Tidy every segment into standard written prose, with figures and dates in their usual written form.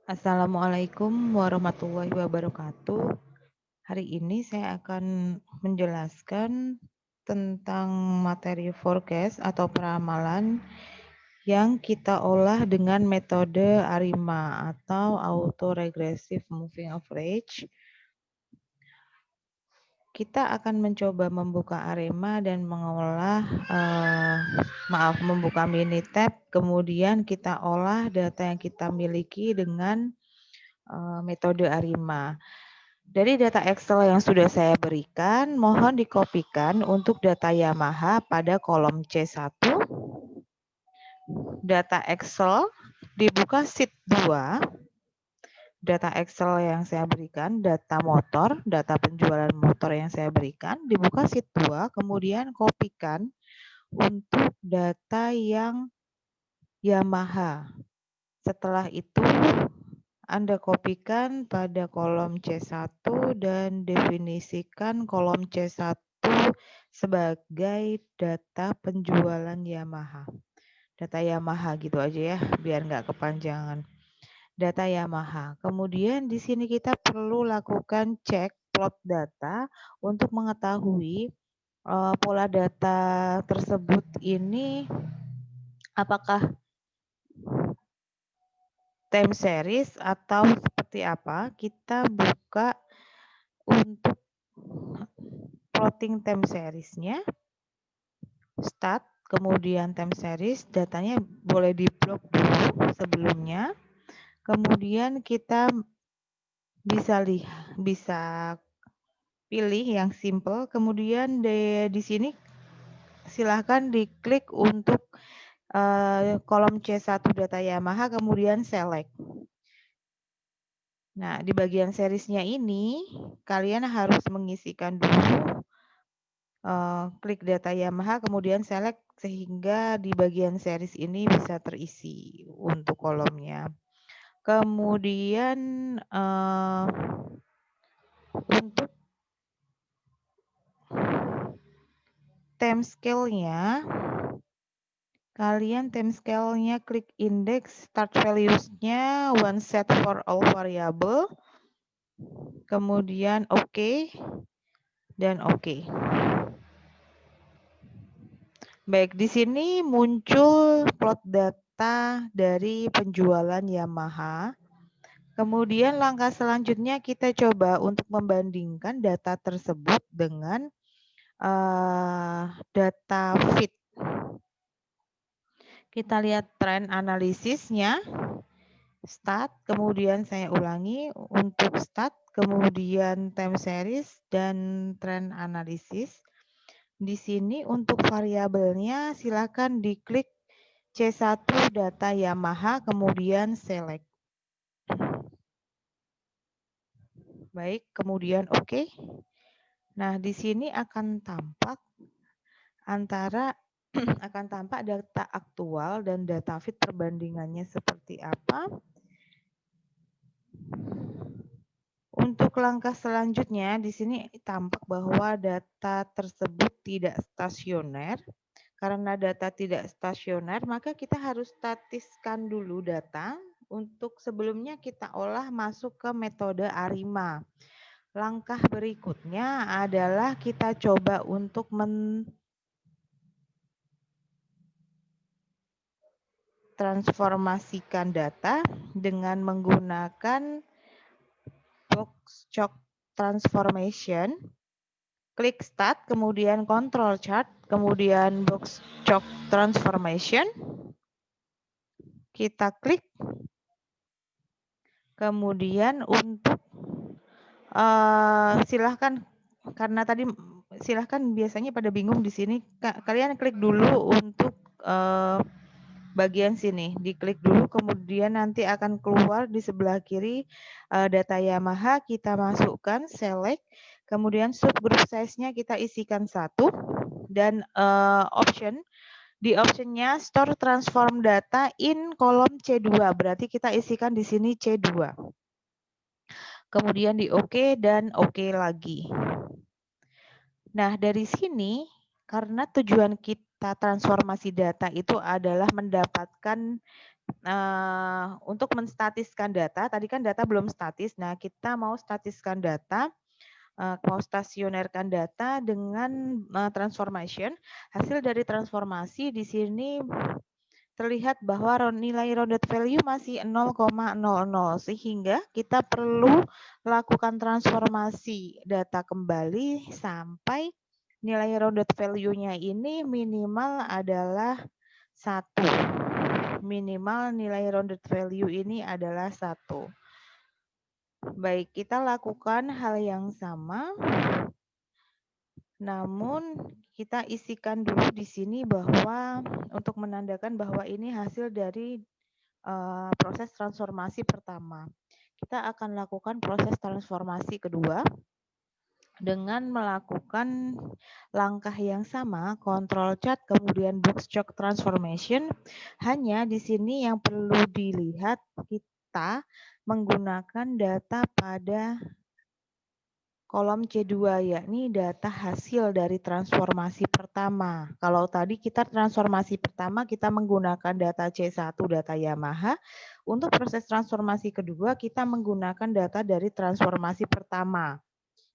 Assalamualaikum warahmatullahi wabarakatuh. Hari ini saya akan menjelaskan tentang materi forecast atau peramalan yang kita olah dengan metode ARIMA atau Auto-Regressive Moving Average. Kita akan mencoba membuka ARIMA dan membuka Minitab, kemudian kita olah data yang kita miliki dengan metode ARIMA. Dari data Excel yang sudah saya berikan, mohon dikopikan untuk data Yamaha pada kolom C1. Data Excel dibuka sheet 2. Data Excel yang saya berikan, data motor, data penjualan motor yang saya berikan, dibuka sheet 2, kemudian kopikan untuk data yang Yamaha. Setelah itu, Anda kopikan pada kolom C1 dan definisikan kolom C1 sebagai data penjualan Yamaha. Data Yamaha gitu aja ya, biar nggak kepanjangan. Data Yamaha. Kemudian di sini kita perlu lakukan cek plot data untuk mengetahui pola data tersebut ini apakah time series atau seperti apa. Kita buka untuk plotting time series-nya, start, kemudian time series, datanya boleh di-blok dulu sebelumnya. Kemudian kita bisa pilih yang simple. Kemudian di sini silahkan diklik untuk kolom C1 data Yamaha, kemudian select. Nah, di bagian seriesnya ini, kalian harus mengisikan dulu klik data Yamaha, kemudian select sehingga di bagian series ini bisa terisi untuk kolomnya. Kemudian untuk time scale-nya, kalian time scale-nya klik index, start values-nya one set for all variable, kemudian OK, dan OK. Baik, di sini muncul plot data dari penjualan Yamaha. Kemudian langkah selanjutnya kita coba untuk membandingkan data tersebut dengan data feed. Kita lihat tren analisisnya. Start, kemudian saya ulangi untuk start, kemudian time series dan tren analisis. Di sini untuk variabelnya silakan diklik C1 data Yamaha, kemudian select. Baik, kemudian OK. Nah, di sini akan tampak data aktual dan data feed perbandingannya seperti apa. Untuk langkah selanjutnya, di sini tampak bahwa data tersebut tidak stasioner. Karena data tidak stasioner, maka kita harus statiskan dulu data. Untuk sebelumnya kita olah masuk ke metode ARIMA. Langkah berikutnya adalah kita coba untuk mentransformasikan data dengan menggunakan box chart transformation. Klik start, kemudian control chart, kemudian box chart transformation. Kita klik. Kemudian untuk silahkan, karena tadi silahkan biasanya pada bingung di sini, kalian klik dulu untuk bagian sini, diklik dulu, kemudian nanti akan keluar di sebelah kiri data Yamaha, kita masukkan, select, kemudian subgroup size-nya kita isikan 1, dan di optionnya store transform data in kolom C2, berarti kita isikan di sini C2. Kemudian di OK dan OK lagi. Nah, dari sini karena tujuan kita transformasi data itu adalah mendapatkan untuk menstatiskan data, tadi kan data belum statis. Nah, kita mau statiskan data, mau stasionerkan data dengan transformation. Hasil dari transformasi di sini terlihat bahwa nilai rounded value masih 0,00, sehingga kita perlu lakukan transformasi data kembali sampai nilai rounded value-nya ini minimal adalah 1. Minimal nilai rounded value ini adalah 1. Baik, kita lakukan hal yang sama. Namun kita isikan dulu di sini bahwa untuk menandakan bahwa ini hasil dari proses transformasi pertama. Kita akan lakukan proses transformasi kedua dengan melakukan langkah yang sama, control chart, kemudian box chart transformation. Hanya di sini yang perlu dilihat, kita menggunakan data pada kolom C2, yakni data hasil dari transformasi pertama. Kalau tadi kita transformasi pertama, kita menggunakan data C1, data Yamaha. Untuk proses transformasi kedua, kita menggunakan data dari transformasi pertama.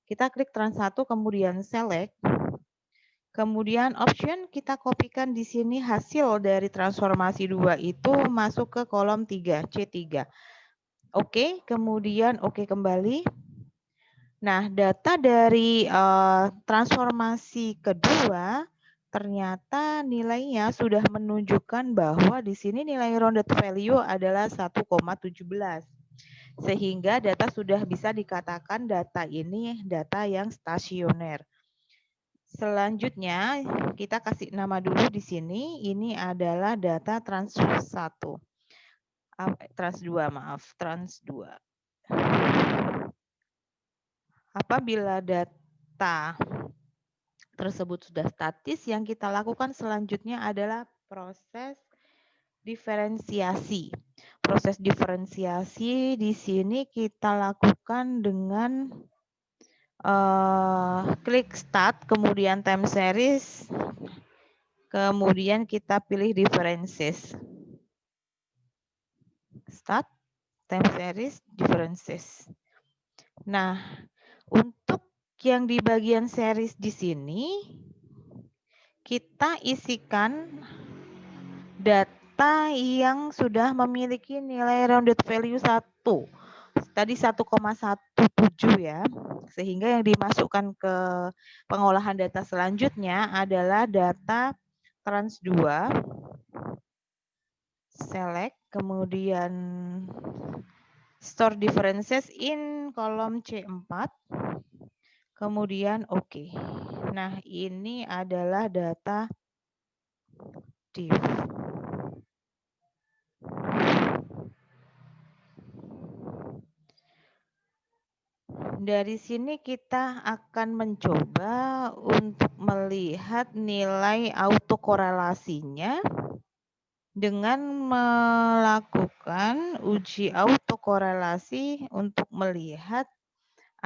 Kita klik Trans 1, kemudian Select. Kemudian option kita kopikan di sini hasil dari transformasi 2 itu masuk ke kolom 3, C3. Oke, kemudian oke kembali. Nah, data dari transformasi kedua ternyata nilainya sudah menunjukkan bahwa di sini nilai rounded value adalah 1,17. Sehingga data sudah bisa dikatakan data ini data yang stasioner. Selanjutnya kita kasih nama dulu di sini, ini adalah data trans 1. Trans 2, maaf, trans 2. Apabila data tersebut sudah statis, yang kita lakukan selanjutnya adalah proses diferensiasi. Proses diferensiasi di sini kita lakukan dengan klik start, kemudian time series, kemudian kita pilih differences. Start, time series, differences. Nah, untuk yang di bagian series di sini, kita isikan data yang sudah memiliki nilai rounded value 1. Tadi 1,17 ya. Sehingga yang dimasukkan ke pengolahan data selanjutnya adalah data trans 2. Select, kemudian store differences in kolom C4. Kemudian oke. Nah, ini adalah data div. Dari sini kita akan mencoba untuk melihat nilai autokorelasinya dengan melakukan uji autokorelasi untuk melihat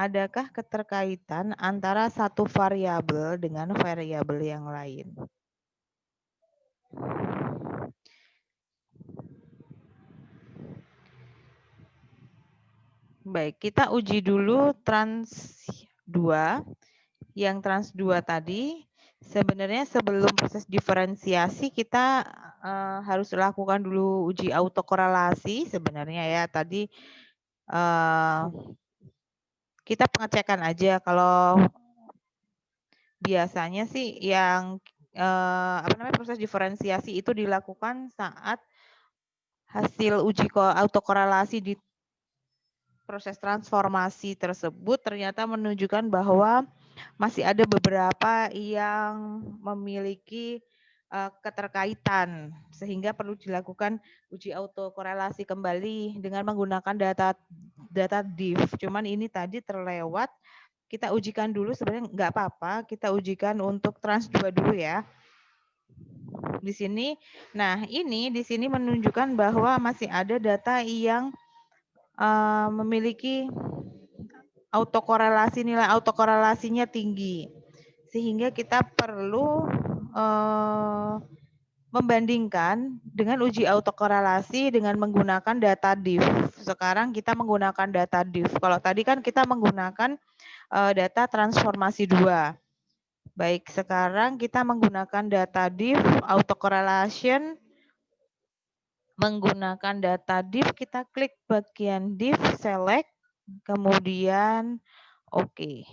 adakah keterkaitan antara satu variabel dengan variabel yang lain. Baik, kita uji dulu trans 2. Yang trans 2 tadi, sebenarnya sebelum proses diferensiasi kita harus lakukan dulu uji autokorelasi sebenarnya ya. Tadi kita pengecekan aja, kalau biasanya sih yang proses diferensiasi itu dilakukan saat hasil uji autokorelasi di proses transformasi tersebut ternyata menunjukkan bahwa masih ada beberapa yang memiliki keterkaitan, sehingga perlu dilakukan uji autokorelasi kembali dengan menggunakan data div. Cuman ini tadi terlewat, kita ujikan dulu, sebenarnya nggak apa-apa, kita ujikan untuk trans 2 dulu ya. Di sini, nah ini di sini menunjukkan bahwa masih ada data yang memiliki autokorelasi, nilai autokorelasinya tinggi, sehingga kita perlu membandingkan dengan uji autokorelasi dengan menggunakan data diff. Sekarang kita menggunakan data diff. Kalau tadi kan kita menggunakan data transformasi 2. Baik, sekarang kita menggunakan data diff autocorrelation. Menggunakan data diff, kita klik bagian diff, select, kemudian oke.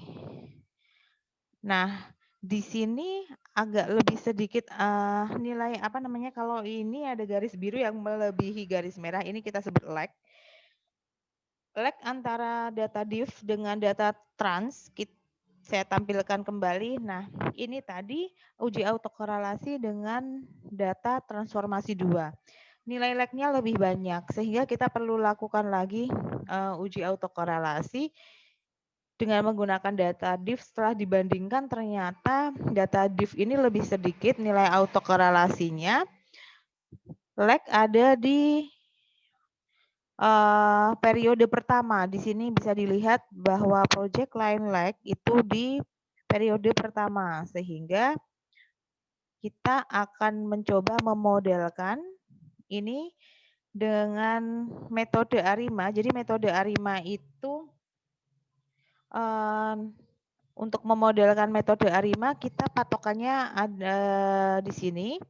Nah, di sini agak lebih sedikit nilai apa namanya, kalau ini ada garis biru yang melebihi garis merah, ini kita sebut lag. Lag antara data diff dengan data trans, saya tampilkan kembali. Nah, ini tadi uji autokorelasi dengan data transformasi 2. Nilai lag-nya lebih banyak, sehingga kita perlu lakukan lagi uji autokorelasi dengan menggunakan data diff. Setelah dibandingkan ternyata data diff ini lebih sedikit nilai autokorelasinya. Lag ada di periode pertama. Di sini bisa dilihat bahwa project line lag itu di periode pertama, sehingga kita akan mencoba memodelkan ini dengan metode ARIMA. Jadi metode ARIMA itu untuk memodelkan metode ARIMA, kita patokannya ada di sini.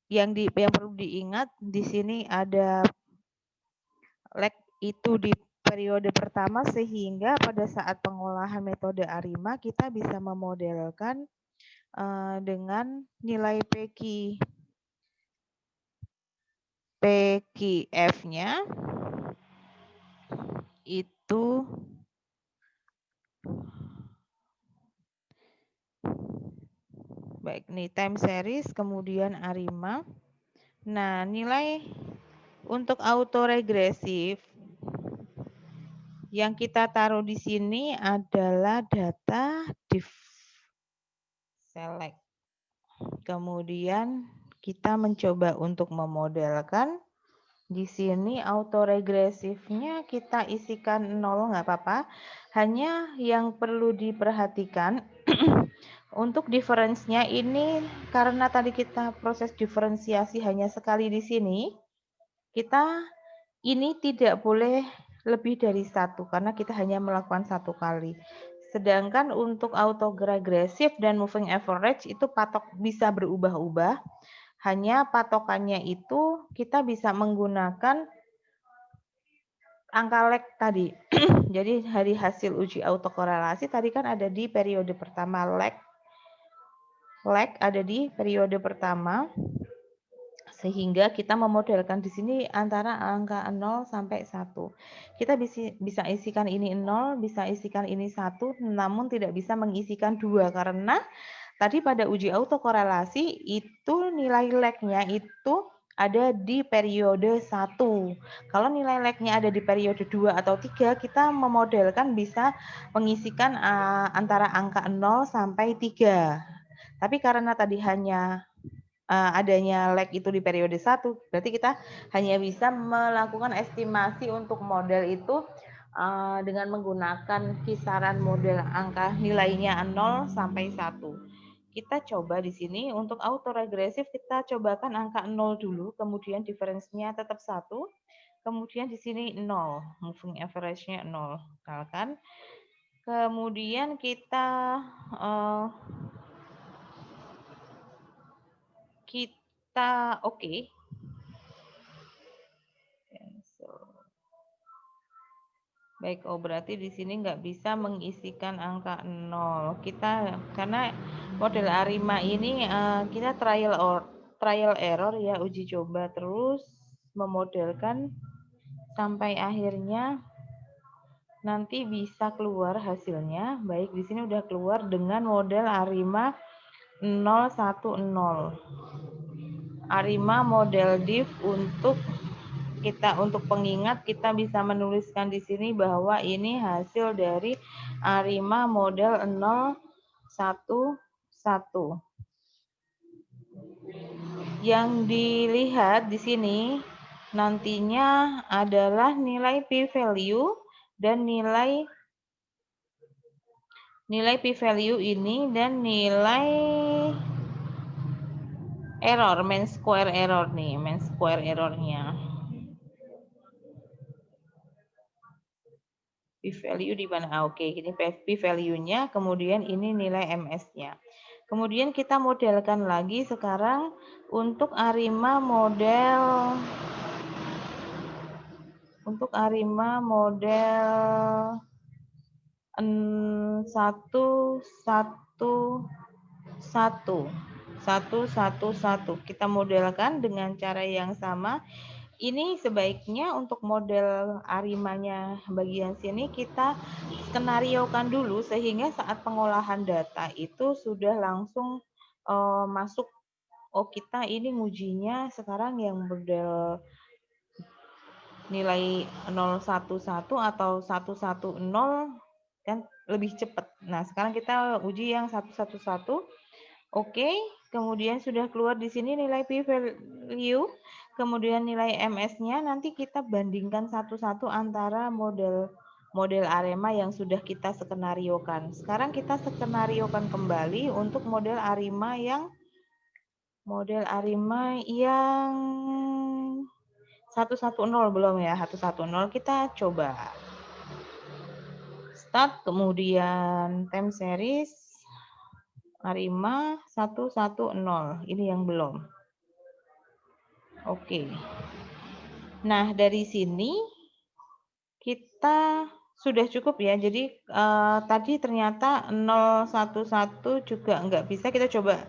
Yang perlu diingat di sini ada lag itu di periode pertama, sehingga pada saat pengolahan metode ARIMA kita bisa memodelkan dengan nilai PQF-nya itu baik nih, time series kemudian ARIMA. Nah, nilai untuk autoregresif yang kita taruh di sini adalah data diff select. Kemudian kita mencoba untuk memodelkan. Di sini autoregresifnya kita isikan 0, nggak apa-apa. Hanya yang perlu diperhatikan untuk difference-nya ini, karena tadi kita proses diferensiasi hanya sekali di sini, kita ini tidak boleh lebih dari 1 karena kita hanya melakukan 1 kali. Sedangkan untuk autoregresif dan moving average itu bisa berubah-ubah. Hanya patokannya itu kita bisa menggunakan angka lag tadi. Jadi dari hasil uji autokorelasi tadi kan ada di periode pertama, lag ada di periode pertama, sehingga kita memodelkan di sini antara angka 0 sampai 1. Kita bisa isikan ini 0, bisa isikan ini 1, namun tidak bisa mengisikan 2 karena tadi pada uji autokorelasi itu nilai lag-nya itu ada di periode 1. Kalau nilai lag-nya ada di periode 2 atau 3, kita memodelkan bisa mengisikan antara angka 0 sampai 3. Tapi karena tadi hanya adanya lag itu di periode 1, berarti kita hanya bisa melakukan estimasi untuk model itu dengan menggunakan kisaran model angka nilainya 0 sampai 1. Kita coba di sini untuk autoregresif kita cobakan angka 0 dulu, kemudian difference-nya tetap 1, kemudian di sini 0, moving average-nya 0, misalkan. Kemudian kita oke. Baik, berarti di sini nggak bisa mengisikan angka 0. Kita karena model ARIMA ini kita trial error ya, uji coba terus memodelkan sampai akhirnya nanti bisa keluar hasilnya. Baik, di sini udah keluar dengan model ARIMA 010. ARIMA model diff untuk pengingat kita bisa menuliskan di sini bahwa ini hasil dari ARIMA model 011. Yang dilihat di sini nantinya adalah nilai p-value dan nilai p-value ini dan nilai Error, main square error nih, main square errornya. P-value di mana? Oke, ini P-value-nya, kemudian ini nilai MS-nya. Kemudian kita modelkan lagi sekarang untuk Arima model satu satu. Kita modelkan dengan cara yang sama. Ini sebaiknya untuk model Arimanya bagian sini kita skenariokan dulu sehingga saat pengolahan data itu sudah langsung masuk. Oh, kita ini ngujinya sekarang yang model nilai 011 atau 110 kan lebih cepat. Nah, sekarang kita uji yang 111. Oke, kemudian sudah keluar di sini nilai p-value, kemudian nilai MS-nya, nanti kita bandingkan satu-satu antara model Arema yang sudah kita skenariokan. Sekarang kita skenariokan kembali untuk model Arima yang 110 belum ya, 110 kita coba. Start, kemudian time series Arima 110. Ini yang belum. Oke. Nah, dari sini kita sudah cukup ya. Jadi tadi ternyata 011 juga enggak bisa. Kita coba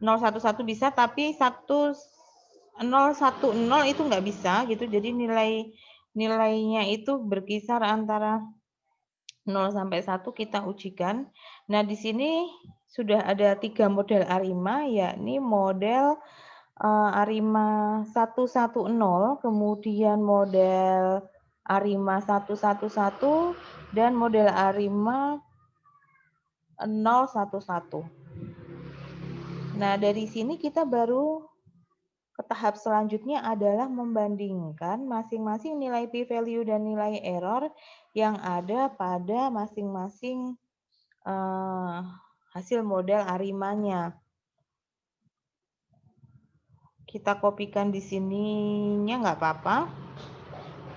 011 bisa, tapi 010 itu enggak bisa gitu. Jadi nilainya itu berkisar antara 0 sampai 1 kita ujikan. Nah, di sini sudah ada 3 model Arima, yakni model Arima 110, kemudian model Arima 111, dan model Arima 011. Nah, dari sini kita baru ke tahap selanjutnya adalah membandingkan masing-masing nilai p-value dan nilai error yang ada pada masing-masing hasil model Arimanya. Kita kopikan di sininya nggak apa-apa.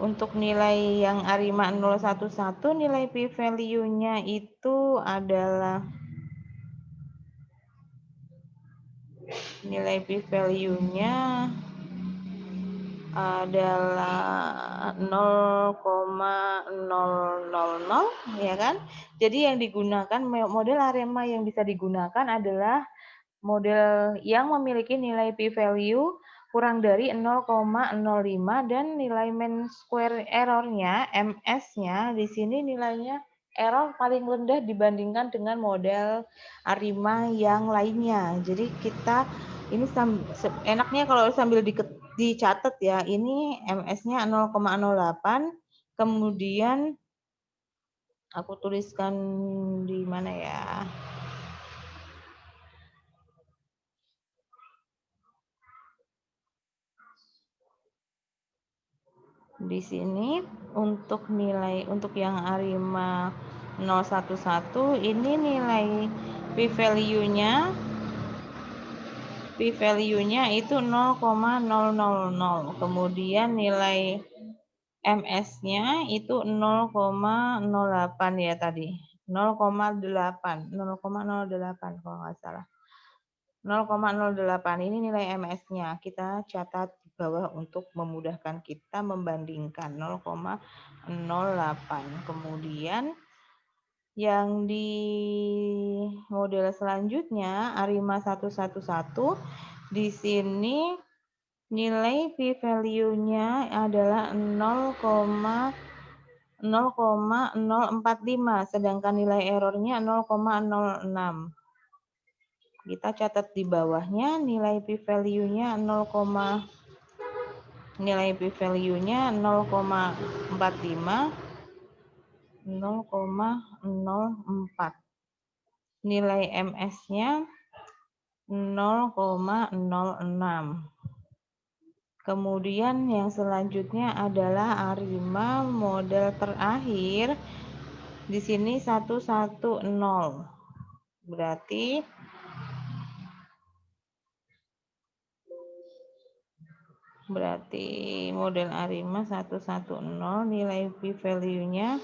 Untuk nilai yang Arima 011, nilai p-value-nya itu adalah adalah 0,000 ya kan. Jadi yang digunakan model Arima yang bisa digunakan adalah model yang memiliki nilai p-value kurang dari 0,05 dan nilai mean square error-nya MS-nya di sini nilainya error paling rendah dibandingkan dengan model Arima yang lainnya. Jadi kita ini enaknya kalau sambil dicatat ya, ini MS-nya 0,08, kemudian aku tuliskan di mana ya? Di sini untuk yang Arima 011 ini nilai p-value-nya itu 0,000. Kemudian nilai MS-nya itu 0,08 ya tadi. 0,08 kalau nggak salah. 0,08 ini nilai MS-nya. Kita catat di bawah untuk memudahkan kita membandingkan 0,08. Kemudian yang di model selanjutnya Arima 111 di sini nilai p-value-nya adalah 0,045 sedangkan nilai error-nya 0,06. Kita catat di bawahnya nilai p-value-nya 0,45, nilai MS-nya 0,06. Kemudian yang selanjutnya adalah Arima model terakhir. Di sini 110. Berarti Berarti model ARIMA 110 nilai p-value-nya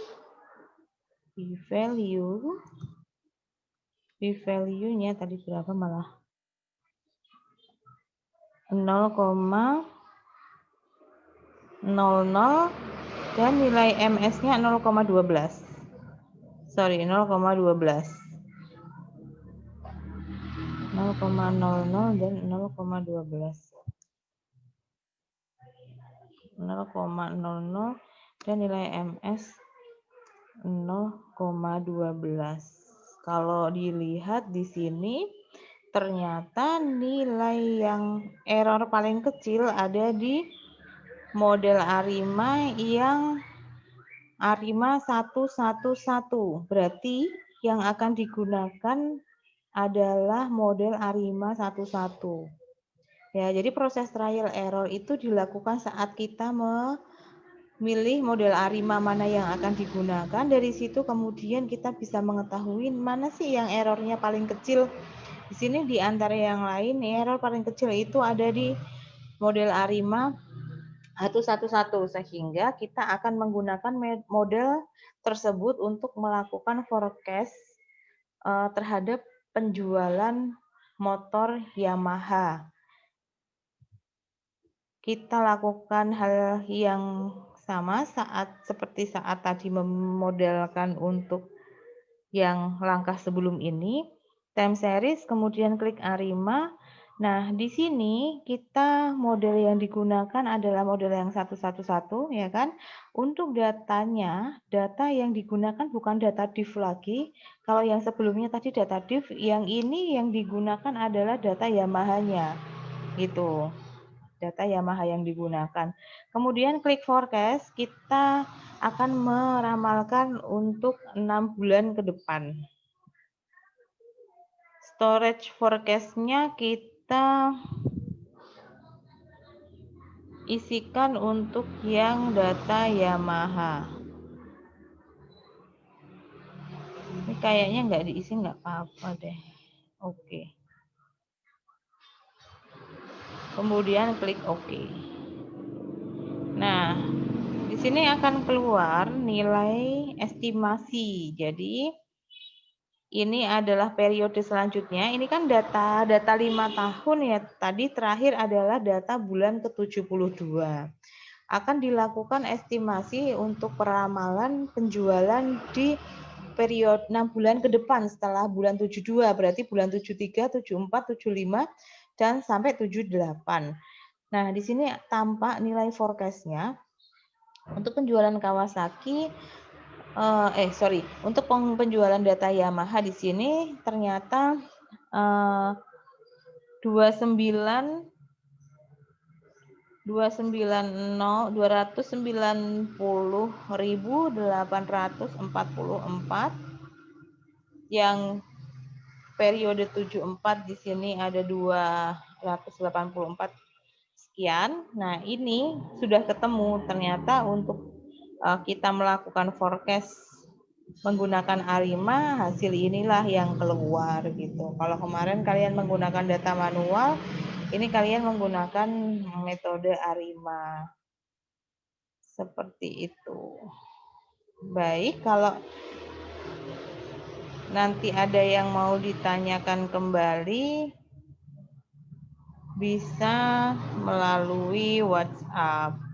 p-value-nya tadi berapa malah 0,00 dan nilai MS-nya 0,12. Sorry, 0,12. 0,00 dan 0,12. 0,00 dan nilai MS 0,12. Kalau dilihat di sini ternyata nilai yang error paling kecil ada di model ARIMA yang ARIMA 111. Berarti yang akan digunakan adalah model ARIMA 11. Ya, jadi proses trial error itu dilakukan saat kita memilih model ARIMA mana yang akan digunakan. Dari situ kemudian kita bisa mengetahui mana sih yang errornya paling kecil. Di sini di antara yang lain, error paling kecil itu ada di model ARIMA 111, sehingga kita akan menggunakan model tersebut untuk melakukan forecast terhadap penjualan motor Yamaha. Kita lakukan hal yang sama seperti saat tadi memodelkan untuk yang langkah sebelum ini, time series, kemudian klik ARIMA. Nah, di sini kita model yang digunakan adalah model yang 111, ya kan? Untuk datanya, data yang digunakan bukan data div lagi. Kalau yang sebelumnya tadi data div, yang ini yang digunakan adalah data Yamaha-nya. Gitu. Data Yamaha yang digunakan. Kemudian klik forecast, kita akan meramalkan untuk 6 bulan ke depan. Storage forecast-nya kita isikan untuk yang data Yamaha. Ini kayaknya nggak diisi, nggak apa-apa deh. Oke. Kemudian klik OK. Nah, di sini akan keluar nilai estimasi. Jadi ini adalah periode selanjutnya. Ini kan data 5 tahun ya. Tadi terakhir adalah data bulan ke-72. Akan dilakukan estimasi untuk peramalan penjualan di periode 6 bulan ke depan setelah bulan 72. Berarti bulan 73, 74, 75 dan sampai 78. Nah, di sini tampak nilai forecast-nya. Untuk penjualan Kawasaki untuk penjualan data Yamaha di sini ternyata 290.844 yang periode 74 di sini ada 284 sekian. Nah, ini sudah ketemu ternyata untuk kita melakukan forecast menggunakan ARIMA, hasil inilah yang keluar gitu. Kalau kemarin kalian menggunakan data manual, ini kalian menggunakan metode ARIMA. Seperti itu. Baik, kalau nanti ada yang mau ditanyakan kembali, bisa melalui WhatsApp.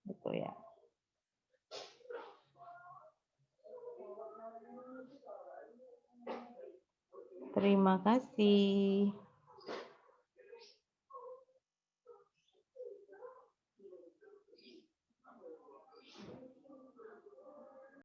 Gitu ya. Terima kasih.